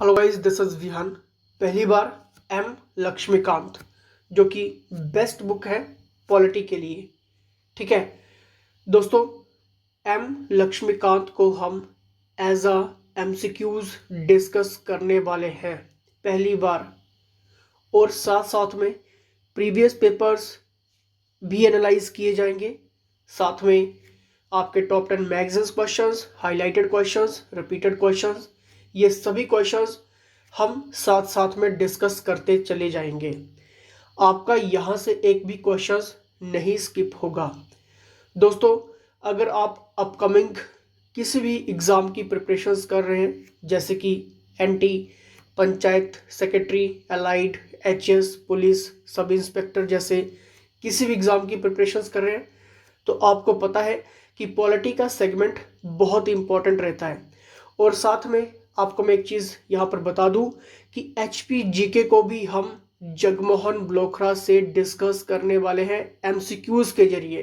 Hello guys, this is Vihan. पहली बार M Laxmikant, जो कि बेस्ट बुक है पॉलिटी के लिए। ठीक है दोस्तों, एम लक्ष्मीकांत को हम एज अ एमसीक्यूज डिस्कस करने वाले हैं पहली बार, और साथ साथ में प्रीवियस पेपर्स भी एनालाइज किए जाएंगे। साथ में आपके top 10 magazines questions, highlighted questions, repeated questions, ये सभी क्वेश्चंस हम साथ साथ में डिस्कस करते चले जाएंगे। आपका यहाँ से एक भी क्वेश्चंस नहीं स्किप होगा। दोस्तों, अगर आप अपकमिंग किसी भी एग्ज़ाम की प्रिपरेशंस कर रहे हैं, जैसे कि NT, panchayat secretary, allied, HS, police, sub inspector जैसे किसी भी एग्ज़ाम की प्रिपरेशंस कर रहे हैं, तो आपको पता है कि पॉलिटी का सेगमेंट बहुत इंपॉर्टेंट रहता है। और साथ में आपको मैं एक चीज़ यहाँ पर बता दूँ कि एचपी जीके को भी हम जगमोहन ब्लोखरा से डिस्कस करने वाले हैं एमसीक्यूज़ के जरिए,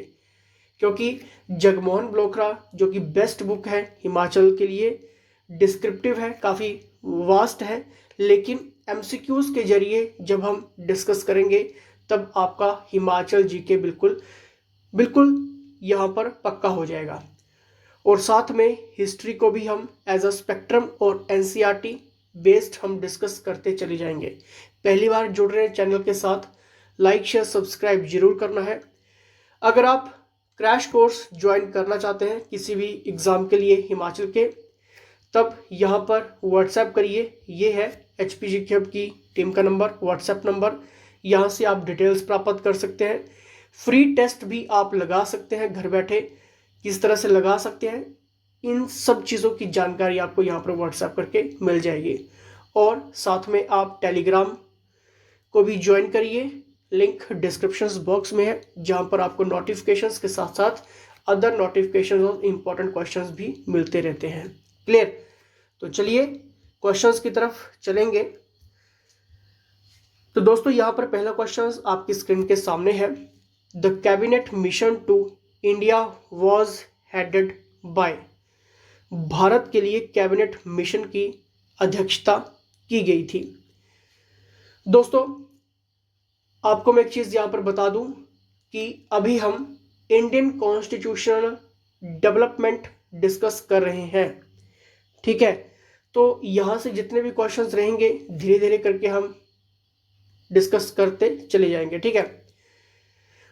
क्योंकि जगमोहन ब्लोखरा जो कि बेस्ट बुक है हिमाचल के लिए, डिस्क्रिप्टिव है, काफ़ी वास्ट है, लेकिन एमसीक्यूज़ के जरिए जब हम डिस्कस करेंगे तब आपका हिमाचल जीके बिल्कुल बिल्कुल यहाँ पर पक्का हो जाएगा। और साथ में हिस्ट्री को भी हम एज अ स्पेक्ट्रम और एनसीईआरटी बेस्ड हम डिस्कस करते चले जाएंगे। पहली बार जुड़ रहे हैं चैनल के साथ, लाइक शेयर सब्सक्राइब जरूर करना है। अगर आप क्रैश कोर्स ज्वाइन करना चाहते हैं किसी भी एग्ज़ाम के लिए हिमाचल के, तब यहाँ पर व्हाट्सएप करिए। ये है HPGK हब की टीम का नंबर, व्हाट्सएप नंबर। यहाँ से आप डिटेल्स प्राप्त कर सकते हैं। फ्री टेस्ट भी आप लगा सकते हैं घर बैठे, किस तरह से लगा सकते हैं, इन सब चीज़ों की जानकारी आपको यहाँ पर व्हाट्सएप करके मिल जाएगी। और साथ में आप टेलीग्राम को भी ज्वाइन करिए, लिंक डिस्क्रिप्शन बॉक्स में है, जहाँ पर आपको नोटिफिकेशंस के साथ साथ अदर नोटिफिकेशन और इम्पोर्टेंट क्वेश्चंस भी मिलते रहते हैं। क्लियर? तो चलिए क्वेश्चंस की तरफ चलेंगे। तो दोस्तों, यहाँ पर पहला क्वेश्चन आपकी स्क्रीन के सामने है। The cabinet mission to India was headed by. भारत के लिए कैबिनेट मिशन की अध्यक्षता की गई थी। दोस्तों, आपको मैं एक चीज़ यहाँ पर बता दूं कि अभी हम इंडियन कॉन्स्टिट्यूशनल डेवलपमेंट डिस्कस कर रहे हैं। ठीक है, तो यहाँ से जितने भी क्वेश्चंस रहेंगे धीरे धीरे करके हम डिस्कस करते चले जाएंगे। ठीक है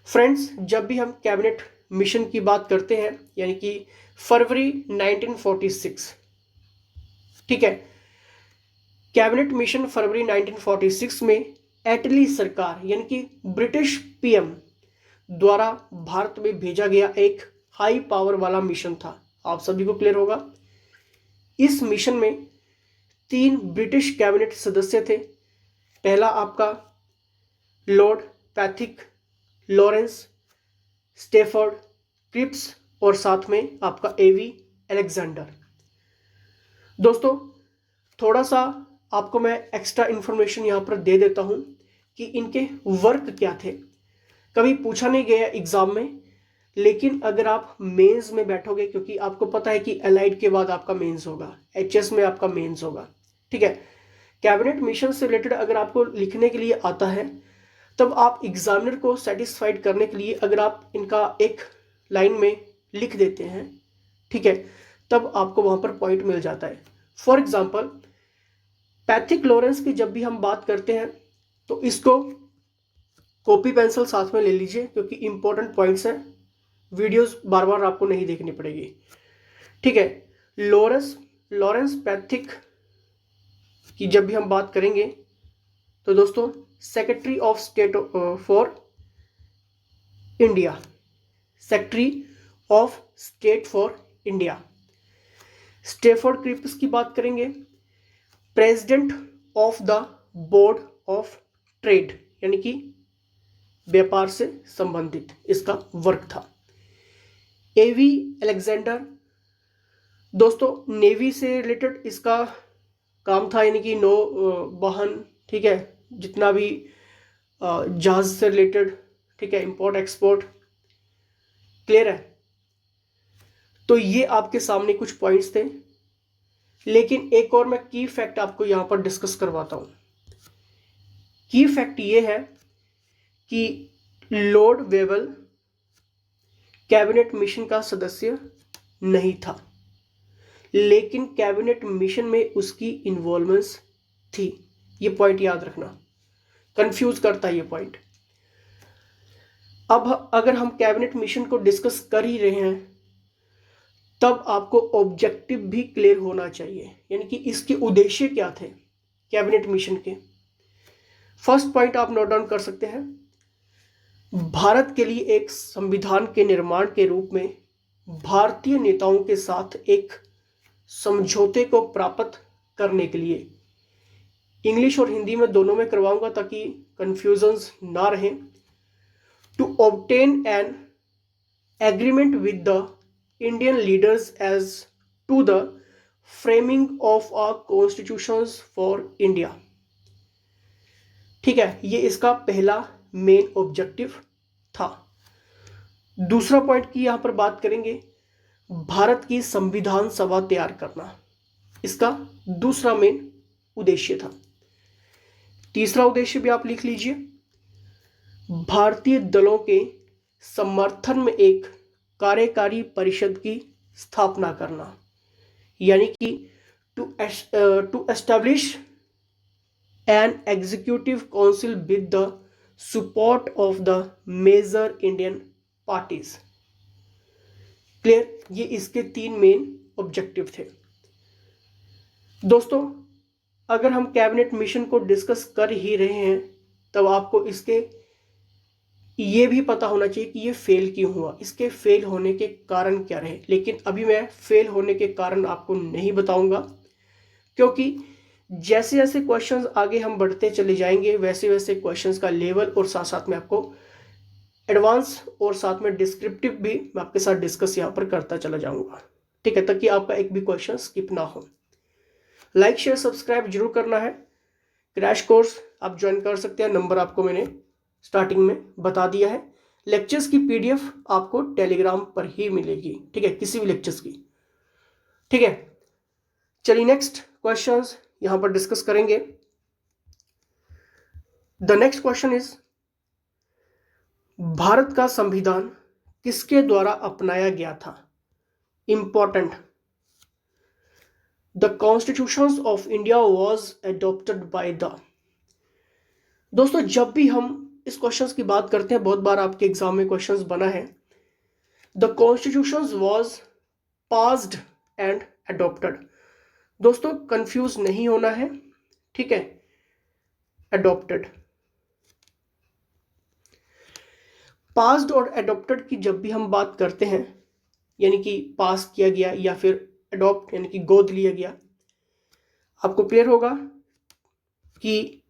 फ्रेंड्स, जब भी हम कैबिनेट मिशन की बात करते हैं, यानी कि फरवरी 1946, ठीक है, कैबिनेट मिशन फरवरी 1946 में एटली सरकार यानी कि ब्रिटिश पीएम द्वारा भारत में भेजा गया एक हाई पावर वाला मिशन था। आप सभी को क्लियर होगा। इस मिशन में 3 ब्रिटिश कैबिनेट सदस्य थे। पहला आपका Lord Pethick Lawrence Stafford Cripps, और साथ में आपका एवी अलेक्जेंडर। दोस्तों, थोड़ा सा आपको मैं एक्स्ट्रा इन्फॉर्मेशन यहाँ पर दे देता हूँ कि इनके वर्क क्या थे। कभी पूछा नहीं गया एग्जाम में, लेकिन अगर आप मेंस में बैठोगे, क्योंकि आपको पता है कि एलाइड के बाद आपका मेंस होगा, एचएस में आपका मेंस होगा। ठीक है, कैबिनेट मिशन से रिलेटेड अगर आपको लिखने के लिए आता है, तब आप एग्जामिनर को सेटिस्फाइड करने के लिए अगर आप इनका एक लाइन में लिख देते हैं, ठीक है, तब आपको वहां पर पॉइंट मिल जाता है। फॉर एग्जाम्पल, पैथिक लॉरेंस की जब भी हम बात करते हैं तो इसको कॉपी पेंसिल साथ में ले लीजिए, क्योंकि इंपॉर्टेंट पॉइंट्स हैं, वीडियोस बार बार आपको नहीं देखनी पड़ेगी। ठीक है, लॉरेंस पैथिक की जब भी हम बात करेंगे तो दोस्तों, secretary of state for India, secretary of state for India. Stafford Cripps की बात करेंगे, president of the board of trade, यानी कि व्यापार से संबंधित इसका वर्क था। एवी अलेक्जेंडर, दोस्तों, नेवी से रिलेटेड इसका काम था, यानी कि नौ वाहन, ठीक है, जितना भी जहाज से रिलेटेड, ठीक है, इंपोर्ट एक्सपोर्ट। क्लियर है? तो ये आपके सामने कुछ पॉइंट्स थे। लेकिन एक और मैं की फैक्ट आपको यहां पर डिस्कस करवाता हूं। की फैक्ट ये है कि लॉर्ड वेवल कैबिनेट मिशन का सदस्य नहीं था, लेकिन कैबिनेट मिशन में उसकी इन्वॉल्वमेंट थी। ये पॉइंट याद रखना, कंफ्यूज करता है ये पॉइंट। अब अगर हम कैबिनेट मिशन को डिस्कस कर ही रहे हैं, तब आपको ऑब्जेक्टिव भी क्लियर होना चाहिए, यानी कि इसके उद्देश्य क्या थे कैबिनेट मिशन के। फर्स्ट पॉइंट आप नोट डाउन कर सकते हैं, भारत के लिए एक संविधान के निर्माण के रूप में भारतीय नेताओं के साथ एक समझौते को प्राप्त करने के लिए, इंग्लिश और हिंदी में दोनों में करवाऊंगा ताकि कंफ्यूजन्स ना रहे, to obtain an agreement with the Indian leaders as to the framing of a constitution for India. ठीक है, ये इसका पहला मेन ऑब्जेक्टिव था। दूसरा पॉइंट की यहां पर बात करेंगे, भारत की संविधान सभा तैयार करना, इसका दूसरा मेन उद्देश्य था। तीसरा उद्देश्य भी आप लिख लीजिए, भारतीय दलों के समर्थन में एक कार्यकारी परिषद की स्थापना करना, यानी कि to establish an executive council with the support of the major Indian parties. Clear, ये इसके 3 मेन ऑब्जेक्टिव थे। दोस्तों, अगर हम कैबिनेट मिशन को डिस्कस कर ही रहे हैं, तब आपको इसके ये भी पता होना चाहिए कि ये फेल क्यों हुआ, इसके फेल होने के कारण क्या रहे। लेकिन अभी मैं फेल होने के कारण आपको नहीं बताऊंगा, क्योंकि जैसे जैसे क्वेश्चंस आगे हम बढ़ते चले जाएंगे, वैसे वैसे क्वेश्चंस का लेवल और साथ साथ में आपको एडवांस और साथ में डिस्क्रिप्टिव भी मैं आपके साथ डिस्कस यहाँ पर करता चला जाऊंगा। ठीक है, ताकि आपका एक भी क्वेश्चन स्किप ना हो। लाइक शेयर सब्सक्राइब जरूर करना है। क्रैश कोर्स आप ज्वाइन कर सकते हैं, नंबर आपको मैंने स्टार्टिंग में बता दिया है। लेक्चर्स की पीडीएफ आपको टेलीग्राम पर ही मिलेगी, ठीक है, किसी भी लेक्चर्स की। ठीक है, चलिए नेक्स्ट क्वेश्चंस यहां पर डिस्कस करेंगे। The next question is, Bharat का संविधान किसके द्वारा अपनाया गया था? Important, the constitution of India was adopted by the. दोस्तों, जब भी हम इस क्वेश्चंस की बात करते हैं, बहुत बार आपके एग्जाम में क्वेश्चंस बना है, the constitution was passed and adopted. दोस्तों, कंफ्यूज नहीं होना है, ठीक है, एडॉप्टेड। पास्ड और एडॉप्टेड की जब भी हम बात करते हैं, यानी कि पास किया गया या फिर एडॉप्ट यानी कि गोद लिया गया, आपको क्लियर होगा कि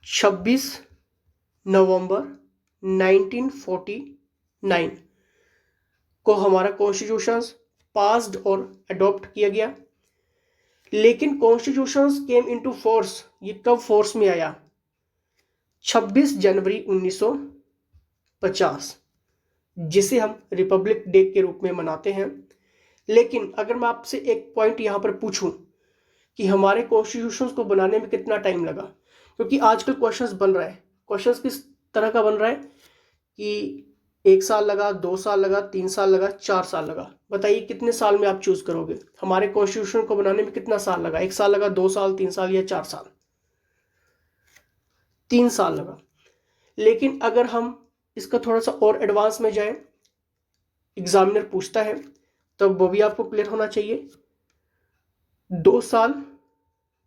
26 नवंबर 1949 को हमारा कॉन्स्टिट्यूशन पास्ड और अडॉप्ट किया गया। लेकिन कॉन्स्टिट्यूशन केम इनटू फोर्स, ये कब फोर्स में आया? 26 जनवरी 1950, जिसे हम रिपब्लिक डे के रूप में मनाते हैं। लेकिन अगर मैं आपसे एक पॉइंट यहां पर पूछूं कि हमारे कॉन्स्टिट्यूशन को बनाने में कितना टाइम लगा, क्योंकि आजकल क्वेश्चंस बन रहा है, क्वेश्चंस किस तरह का बन रहा है कि 1 साल लगा, 2 साल लगा, 3 साल लगा, 4 साल लगा। बताइए कितने साल में आप चूज करोगे? हमारे कॉन्स्टिट्यूशन को बनाने में कितना साल लगा? 1 साल लगा, 2 साल, 3 साल या 4 साल? 3 साल लगा। लेकिन अगर हम इसका थोड़ा सा और एडवांस में जाएं, एग्जामिनर पूछता है, तब वो भी आपको क्लियर होना चाहिए। 2 साल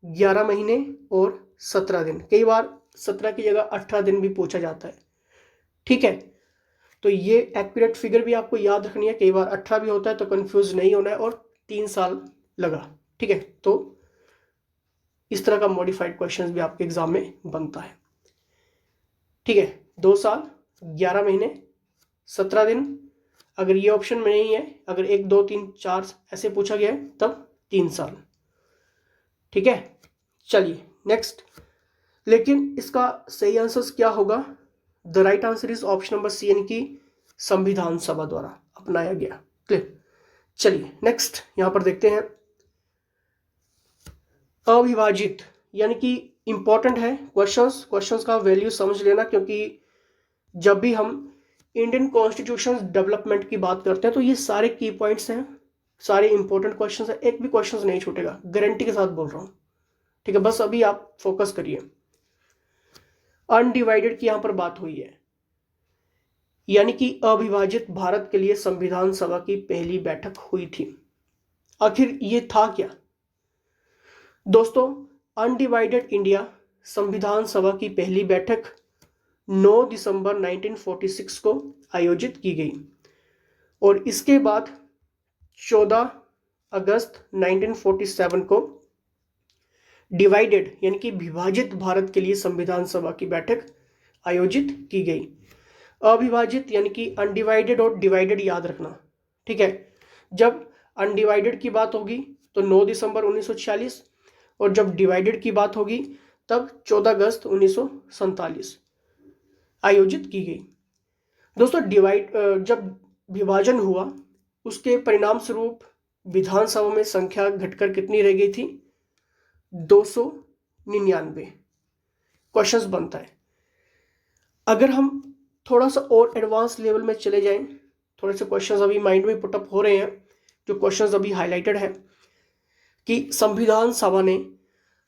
11 महीने और 17 दिन, कई बार 17 की जगह 18 दिन भी पूछा जाता है। ठीक है, तो ये एक्यूरेट फिगर भी आपको याद रखनी है, कई बार 18 भी होता है, तो कंफ्यूज नहीं होना है। और 3 साल लगा, ठीक है, तो इस तरह का मॉडिफाइड क्वेश्चन भी आपके एग्जाम में बनता है। ठीक है, 2 साल 11 महीने 17 दिन, अगर ये ऑप्शन में नहीं है, अगर 1 2 3 4 ऐसे पूछा गया है, तब 3 साल। ठीक है, चलिए नेक्स्ट। लेकिन इसका सही आंसर क्या होगा? The right answer is option number C, यानी कि संविधान सभा द्वारा अपनाया गया। क्लियर, चलिए नेक्स्ट यहां पर देखते हैं। अविभाजित यानी कि इंपॉर्टेंट है क्वेश्चंस का वैल्यू समझ लेना, क्योंकि जब भी हम इंडियन कॉन्स्टिट्यूशन डेवलपमेंट की बात करते हैं तो ये सारे की पॉइंट्स हैं, सारे इंपॉर्टेंट क्वेश्चंस हैं, एक भी क्वेश्चंस नहीं छूटेगा, गारंटी के साथ बोल रहा हूँ। ठीक है, बस अभी आप फोकस करिए। अनडिवाइडेड की यहां पर बात हुई है, यानी कि अविभाजित भारत के लिए संविधान सभा की पहली बैठक हुई थी। आखिर ये था क्या दोस्तों? अनडिवाइडेड इंडिया संविधान सभा की पहली बैठक 9 दिसंबर 1946 को आयोजित की गई और इसके बाद 14 अगस्त 1947 को डिवाइडेड यानी कि विभाजित भारत के लिए संविधान सभा की बैठक आयोजित की गई। अविभाजित यानी कि अनडिवाइडेड और डिवाइडेड याद रखना, ठीक है। जब अनडिवाइडेड की बात होगी तो 9 दिसंबर 1946 और जब डिवाइडेड की बात होगी तब 14 अगस्त 1947 आयोजित की गई। दोस्तों जब विभाजन हुआ उसके परिणाम स्वरूप विधानसभा में संख्या घटकर कितनी रह गई थी? 299। क्वेश्चंस बनता है, अगर हम थोड़ा सा और एडवांस लेवल में चले जाएं, थोड़े से क्वेश्चंस अभी माइंड में पुटअप हो रहे हैं, जो क्वेश्चंस अभी हाईलाइटेड है कि संविधान सभा ने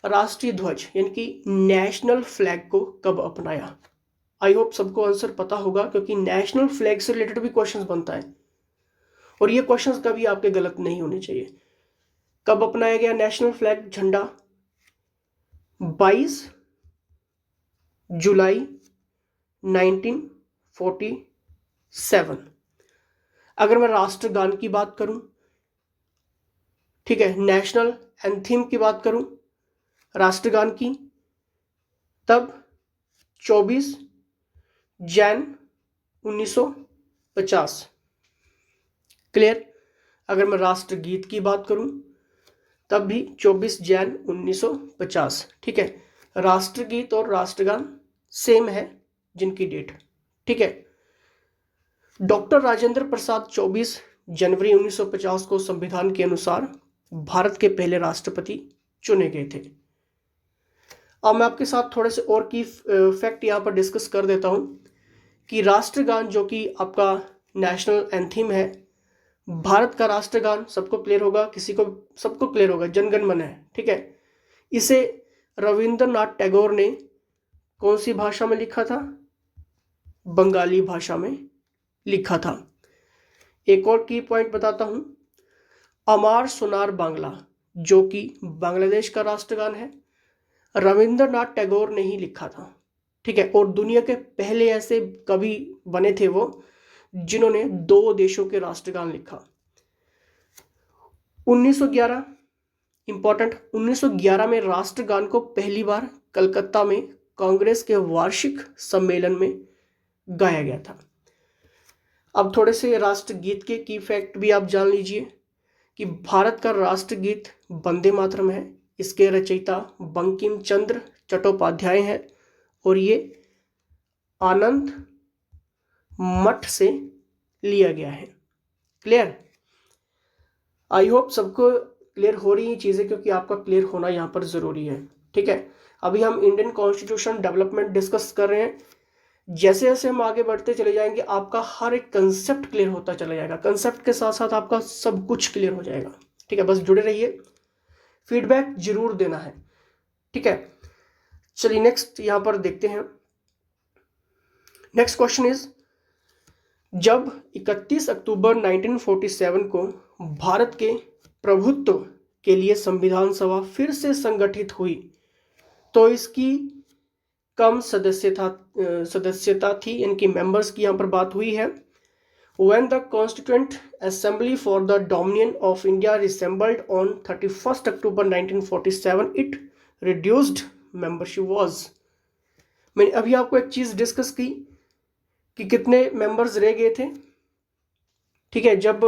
राष्ट्रीय ध्वज यानी कि नेशनल फ्लैग को कब अपनाया? आई होप सबको आंसर पता होगा, क्योंकि नेशनल फ्लैग से रिलेटेड भी क्वेश्चंस बनता है और ये क्वेश्चंस कभी आपके गलत नहीं होने चाहिए। कब अपनाया गया नेशनल फ्लैग झंडा? 22 जुलाई 1947। अगर मैं राष्ट्रगान की बात करूं, ठीक है, नेशनल एंथम की बात करूं राष्ट्रगान की, तब 24 जनवरी 1950। क्लियर? अगर मैं राष्ट्रगीत की बात करूं तब भी 24 जनवरी 1950। ठीक है, राष्ट्रगीत और राष्ट्रगान सेम है जिनकी डेट, ठीक है। डॉक्टर राजेंद्र प्रसाद 24 जनवरी 1950 को संविधान के अनुसार भारत के पहले राष्ट्रपति चुने गए थे। अब मैं आपके साथ थोड़े से और की फैक्ट यहाँ पर डिस्कस कर देता हूँ कि राष्ट्रगान जो कि आपका नेशनल एंथम है, भारत का राष्ट्रगान सबको क्लियर होगा, सबको क्लियर होगा, जनगण मन है, ठीक है। इसे रविंद्रनाथ टैगोर ने कौन सी भाषा में लिखा था? बंगाली भाषा में लिखा था। एक और की पॉइंट बताता हूं, अमार सोनार बांग्ला जो कि बांग्लादेश का राष्ट्रगान है, रविंद्रनाथ टैगोर ने ही लिखा था, ठीक है। और दुनिया के पहले ऐसे कवि बने थे वो जिन्होंने 2 देशों के राष्ट्रगान लिखा। 1911 इंपॉर्टेंट, 1911 में राष्ट्रगान को पहली बार कलकत्ता में कांग्रेस के वार्षिक सम्मेलन में गाया गया था। अब थोड़े से राष्ट्रगीत के की फैक्ट भी आप जान लीजिए कि भारत का राष्ट्रगीत वंदे मातरम है। इसके रचयिता बंकिम चंद्र चट्टोपाध्याय हैं और ये आनंद मठ से लिया गया है। क्लियर? आई होप सबको क्लियर हो रही है चीज़ें, क्योंकि आपका क्लियर होना यहाँ पर ज़रूरी है, ठीक है। अभी हम इंडियन कॉन्स्टिट्यूशन डेवलपमेंट डिस्कस कर रहे हैं। जैसे जैसे हम आगे बढ़ते चले जाएंगे आपका हर एक कंसेप्ट क्लियर होता चला जाएगा, कंसेप्ट के साथ साथ आपका सब कुछ क्लियर हो जाएगा, ठीक है। बस जुड़े रहिए, फीडबैक जरूर देना है, ठीक है। चलिए नेक्स्ट यहाँ पर देखते हैं। नेक्स्ट क्वेश्चन इज, जब 31 अक्टूबर 1947 को भारत के प्रभुत्व के लिए संविधान सभा फिर से संगठित हुई तो इसकी कम सदस्यता थी, यानी कि मेंबर्स की यहाँ पर बात हुई है। When the Constituent Assembly for the Dominion of India reassembled on 31st October 1947, it reduced membership was। मैंने अभी आपको एक चीज डिस्कस की कि कितने मेंबर्स रह गए थे, ठीक है। जब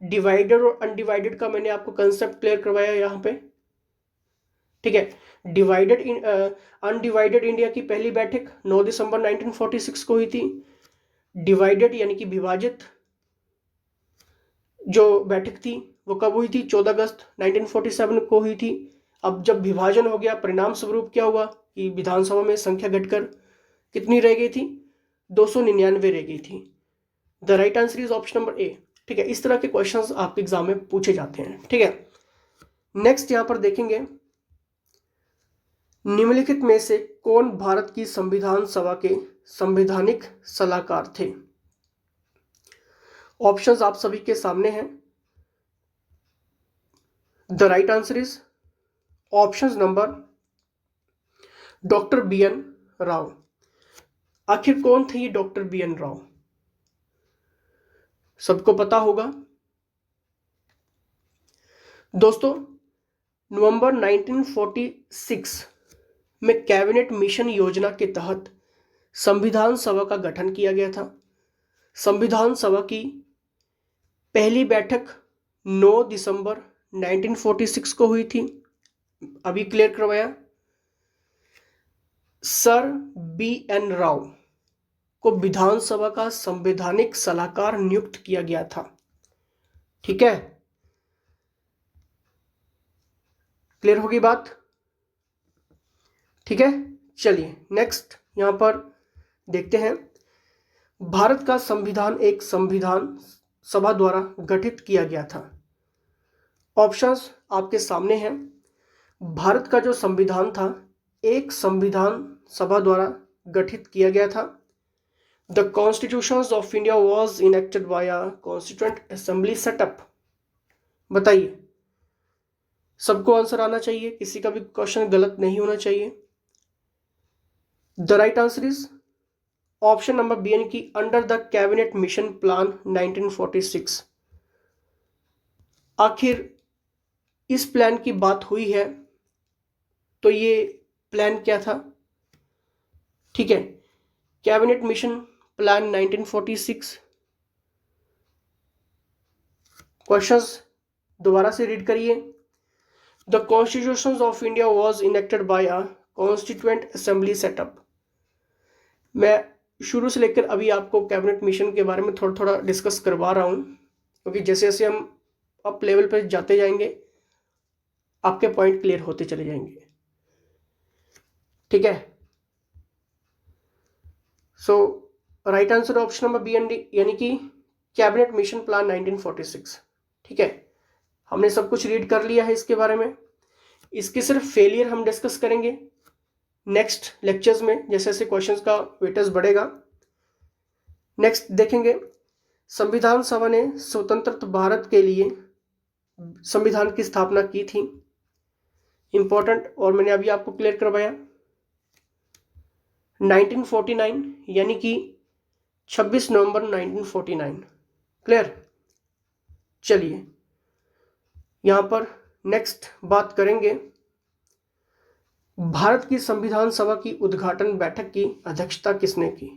डिवाइडेड और अनडिवाइडेड का मैंने आपको कंसेप्ट क्लियर करवाया यहाँ पे, ठीक है। अनडिवाइडेड इंडिया की पहली बैठक 9 दिसंबर 1946 को हुई थी। डिवाइडेड यानी कि विभाजित जो बैठक थी वो कब हुई थी? 14 अगस्त 1947 को हुई थी। अब जब विभाजन हो गया, परिणाम स्वरूप क्या हुआ कि विधानसभा में संख्या घटकर कितनी रह गई थी? 299 रह गई थी। The right answer is option number A. ठीक है, इस तरह के क्वेश्चंस आपके एग्जाम में पूछे जाते हैं। ठीक है, नेक्स्ट यहां पर देखेंगे, निम्नलिखित में से कौन भारत की संविधान सभा के संवैधानिक सलाहकार थे? ऑप्शंस आप सभी के सामने हैं। The right answer is option number doctor B N Rau. आखिर कौन थे ये डॉक्टर बी एन राव? सबको पता होगा दोस्तों, नवंबर 1946 में कैबिनेट मिशन योजना के तहत संविधान सभा का गठन किया गया था। संविधान सभा की पहली बैठक 9 दिसंबर 1946 को हुई थी। अभी क्लियर करवाया। सर बी एन राव को विधानसभा का संवैधानिक सलाहकार नियुक्त किया गया था। ठीक है, क्लियर होगी बात? ठीक है, चलिए नेक्स्ट यहां पर देखते हैं। भारत का संविधान एक संविधान सभा द्वारा गठित किया गया था। ऑप्शंस आपके सामने हैं। भारत का जो संविधान था एक संविधान सभा द्वारा गठित किया गया था। The constitution of India was enacted bye a constituent assembly setup. बताइए, सबको आंसर आना चाहिए, किसी का भी क्वेश्चन गलत नहीं होना चाहिए। The right answer is option number B यानी कि under the cabinet mission plan 1946। आखिर इस प्लान की बात हुई है तो ये प्लान क्या था? ठीक है, कैबिनेट मिशन प्लान 1946। क्वेश्चंस दोबारा से रीड करिए। The constitution of India was enacted bye a constituent assembly setup. मैं शुरू से लेकर अभी आपको कैबिनेट मिशन के बारे में थोड़ा थोड़ा डिस्कस करवा रहा हूं, क्योंकि जैसे जैसे हम अप लेवल पर जाते जाएंगे आपके पॉइंट क्लियर होते चले जाएंगे। ठीक है, so right answer option number B and D यानी कि कैबिनेट मिशन प्लान 1946। ठीक है, हमने सब कुछ रीड कर लिया है इसके बारे में। इसके सिर्फ फेलियर हम डिस्कस करेंगे नेक्स्ट लेक्चर्स में, जैसे जैसे क्वेश्चंस का वेटेज बढ़ेगा। नेक्स्ट देखेंगे, संविधान सभा ने स्वतंत्र भारत के लिए संविधान की स्थापना की थी। इंपॉर्टेंट, और मैंने अभी आपको क्लियर करवाया 1949 यानी कि 26 नवंबर 1949। क्लियर? चलिए यहां पर नेक्स्ट बात करेंगे, भारत की संविधान सभा की उद्घाटन बैठक की अध्यक्षता किसने की?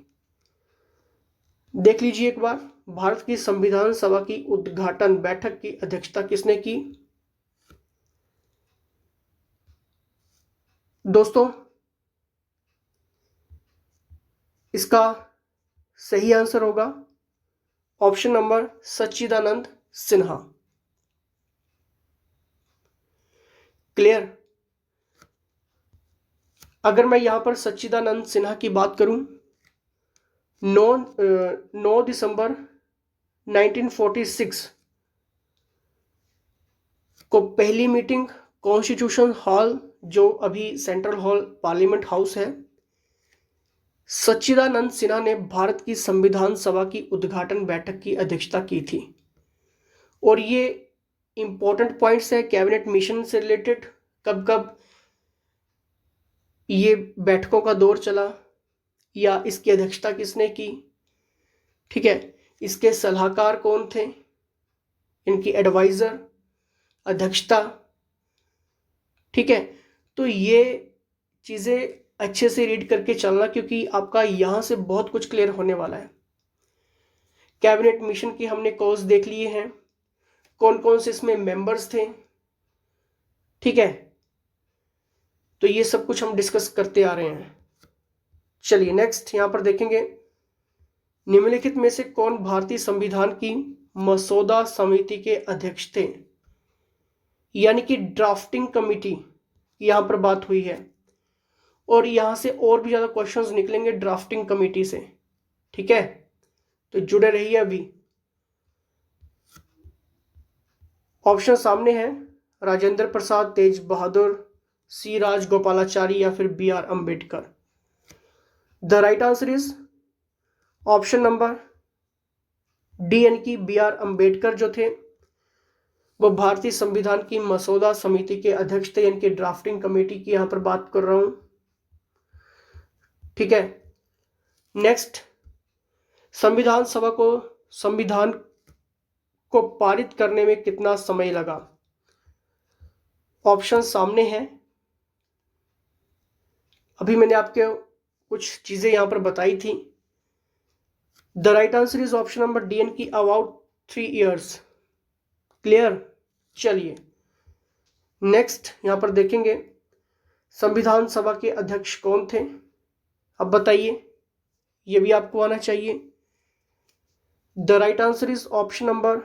देख लीजिए एक बार, भारत की संविधान सभा की उद्घाटन बैठक की अध्यक्षता किसने की? दोस्तों, इसका सही आंसर होगा ऑप्शन नंबर सच्चिदानंद सिन्हा। क्लियर? अगर मैं यहां पर सच्चिदानंद सिन्हा की बात करूं, 9 दिसंबर 1946 को पहली मीटिंग कॉन्स्टिट्यूशन हॉल, जो अभी सेंट्रल हॉल पार्लियामेंट हाउस है, सच्चिदानंद सिन्हा ने भारत की संविधान सभा की उद्घाटन बैठक की अध्यक्षता की थी। और ये इंपॉर्टेंट पॉइंट्स है कैबिनेट मिशन से रिलेटेड, कब कब ये बैठकों का दौर चला या इसकी अध्यक्षता किसने की। ठीक है, इसके सलाहकार कौन थे, इनकी एडवाइजर, अध्यक्षता। ठीक है, तो ये चीजें अच्छे से रीड करके चलना, क्योंकि आपका यहां से बहुत कुछ क्लियर होने वाला है। कैबिनेट मिशन की हमने कॉज देख लिए हैं, कौन कौन से इसमें मेंबर्स थे। ठीक है, तो ये सब कुछ हम डिस्कस करते आ रहे हैं। चलिए नेक्स्ट यहां पर देखेंगे, निम्नलिखित में से कौन भारतीय संविधान की मसौदा समिति के अध्यक्ष थे, यानी कि ड्राफ्टिंग कमिटी यहाँ पर बात हुई है, और यहाँ से और भी ज़्यादा क्वेश्चंस निकलेंगे ड्राफ्टिंग कमेटी से। ठीक है, तो जुड़े रहिए। अभी ऑप्शन सामने है, राजेंद्र प्रसाद, तेज बहादुर, सी राजगोपालाचारी या फिर B R Ambedkar. The right answer is option number D, यानी कि बी आर अम्बेडकर जो थे वो भारतीय संविधान की मसौदा समिति के अध्यक्ष थे, यानी कि ड्राफ्टिंग कमेटी की यहां पर बात कर रहा हूं। ठीक है, नेक्स्ट, संविधान को पारित करने में कितना समय लगा? ऑप्शन सामने है। अभी मैंने आपके कुछ चीजें यहां पर बताई थी। The right answer is option number D, की अबाउट 3 years। क्लियर? चलिए नेक्स्ट यहां पर देखेंगे, संविधान सभा के अध्यक्ष कौन थे? अब बताइए, ये भी आपको आना चाहिए। The right answer is option number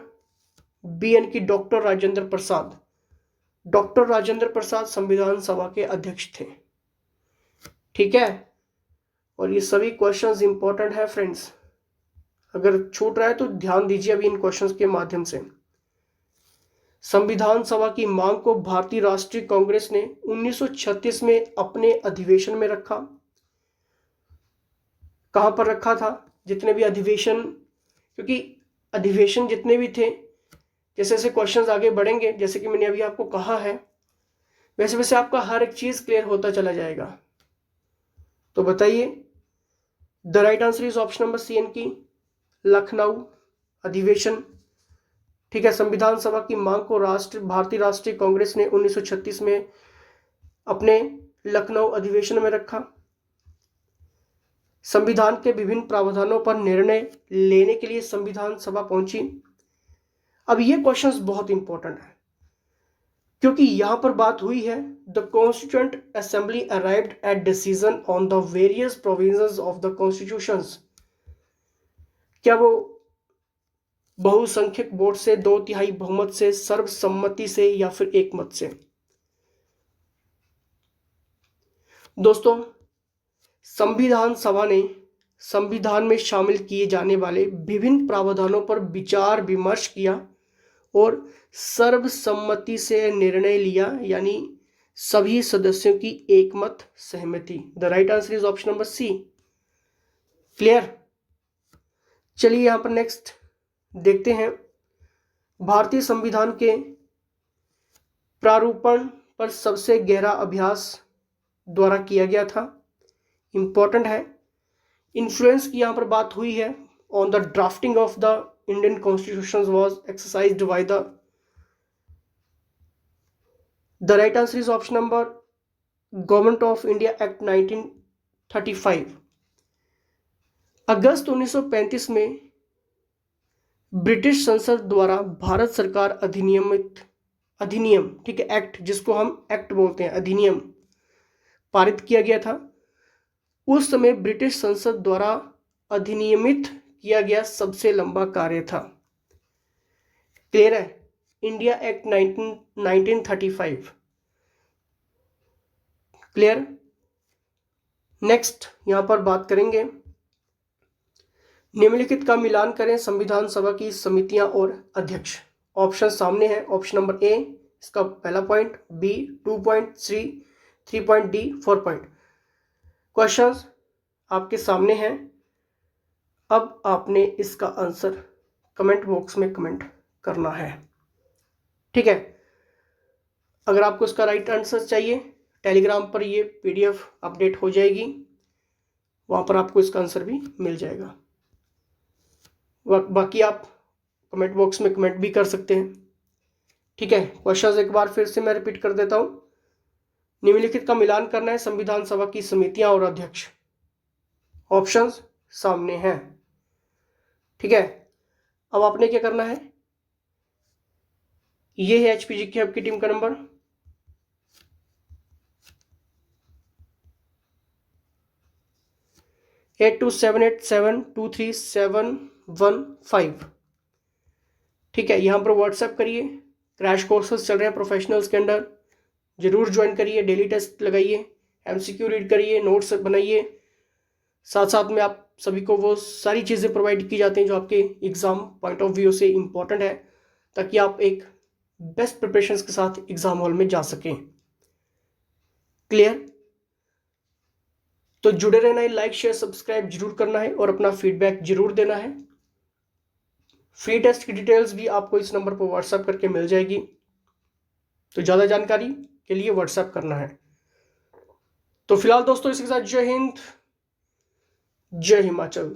B, की डॉक्टर राजेंद्र प्रसाद। डॉक्टर राजेंद्र प्रसाद संविधान सभा के अध्यक्ष थे। ठीक है, और ये सभी क्वेश्चंस इंपॉर्टेंट है फ्रेंड्स, अगर छूट रहा है तो ध्यान दीजिए अभी इन क्वेश्चंस के माध्यम से। संविधान सभा की मांग को भारतीय राष्ट्रीय कांग्रेस ने 1936 में अपने अधिवेशन में रखा। कहां पर रखा था? जितने भी अधिवेशन, क्योंकि अधिवेशन जितने भी थे, जैसे जैसे क्वेश्चंस आगे बढ़ेंगे, जैसे कि मैंने अभी आपको कहा है, वैसे वैसे आपका हर एक चीज क्लियर होता चला जाएगा। तो बताइए, the right answer is option number C, की लखनऊ अधिवेशन। ठीक है, संविधान सभा की मांग को भारतीय राष्ट्रीय कांग्रेस ने 1936 में अपने लखनऊ अधिवेशन में रखा। संविधान के विभिन्न प्रावधानों पर निर्णय लेने के लिए संविधान सभा पहुंची। अब ये क्वेश्चंस बहुत इंपॉर्टेंट है, क्योंकि यहां पर बात हुई है, the constituent assembly arrived at decision on the various provisions of the constitutions. क्या वो बहुसंख्यक वोट से, 2/3 बहुमत से, सर्वसम्मति से या फिर एकमत से? दोस्तों, संविधान सभा ने संविधान में शामिल किए जाने वाले विभिन्न प्रावधानों पर विचार विमर्श किया और सर्वसम्मति से निर्णय लिया, यानी सभी सदस्यों की एकमत सहमति। The right answer is option number C. Clear? चलिए यहां पर नेक्स्ट देखते हैं, भारतीय संविधान के प्रारूपण पर सबसे गहरा अभ्यास द्वारा किया गया था। इंपॉर्टेंट है, इन्फ्लुएंस की यहां पर बात हुई है, on the drafting of the Indian constitution was exercised by the right answer is option number government of India act 1935। अगस्त 1935 में ब्रिटिश संसद द्वारा भारत सरकार अधिनियम, ठीक है, एक्ट, जिसको हम एक्ट बोलते हैं, अधिनियम पारित किया गया था। उस समय ब्रिटिश संसद द्वारा अधिनियमित किया गया सबसे लंबा कार्य था। क्लियर है? India act 1935। क्लियर? नेक्स्ट यहां पर बात करेंगे, निम्नलिखित का मिलान करें संविधान सभा की समितियां और अध्यक्ष। ऑप्शन सामने है, ऑप्शन नंबर ए इसका पहला पॉइंट, बी 2 पॉइंट, सी 3 पॉइंट, डी 4 पॉइंट। क्वेश्चंस आपके सामने हैं। अब आपने इसका आंसर कमेंट बॉक्स में कमेंट करना है। ठीक है, अगर आपको इसका राइट आंसर चाहिए, टेलीग्राम पर ये पीडीएफ अपडेट हो जाएगी, वहां पर आपको इसका आंसर भी मिल जाएगा। बाकी आप कमेंट बॉक्स में कमेंट भी कर सकते हैं। ठीक है, क्वेश्चंस एक बार फिर से मैं रिपीट कर देता हूं, निम्नलिखित का मिलान करना है संविधान सभा की समितियां और अध्यक्ष। ऑप्शंस सामने हैं। ठीक है, अब आपने क्या करना है, ये है एचपीजी की आपकी टीम का नंबर, एट 278723715। ठीक है, यहां पर व्हाट्सएप करिए, क्रैश कोर्सेज चल रहे हैं प्रोफेशनल्स के अंडर, ज़रूर ज्वाइन करिए, डेली टेस्ट लगाइए, MCQ रीड करिए, नोट्स बनाइए। साथ साथ में आप सभी को वो सारी चीज़ें प्रोवाइड की जाती हैं जो आपके एग्ज़ाम पॉइंट ऑफ व्यू से इम्पॉर्टेंट है, ताकि आप एक बेस्ट प्रिपरेशंस के साथ एग्ज़ाम हॉल में जा सकें। क्लियर? तो जुड़े रहना है, लाइक शेयर सब्सक्राइब जरूर करना है और अपना फीडबैक जरूर देना है। फ्री टेस्ट की डिटेल्स भी आपको इस नंबर पर व्हाट्सएप करके मिल जाएगी, तो ज़्यादा जानकारी के लिए व्हाट्सएप करना है। तो फिलहाल दोस्तों इसी के साथ जय हिंद, जय हिमाचल।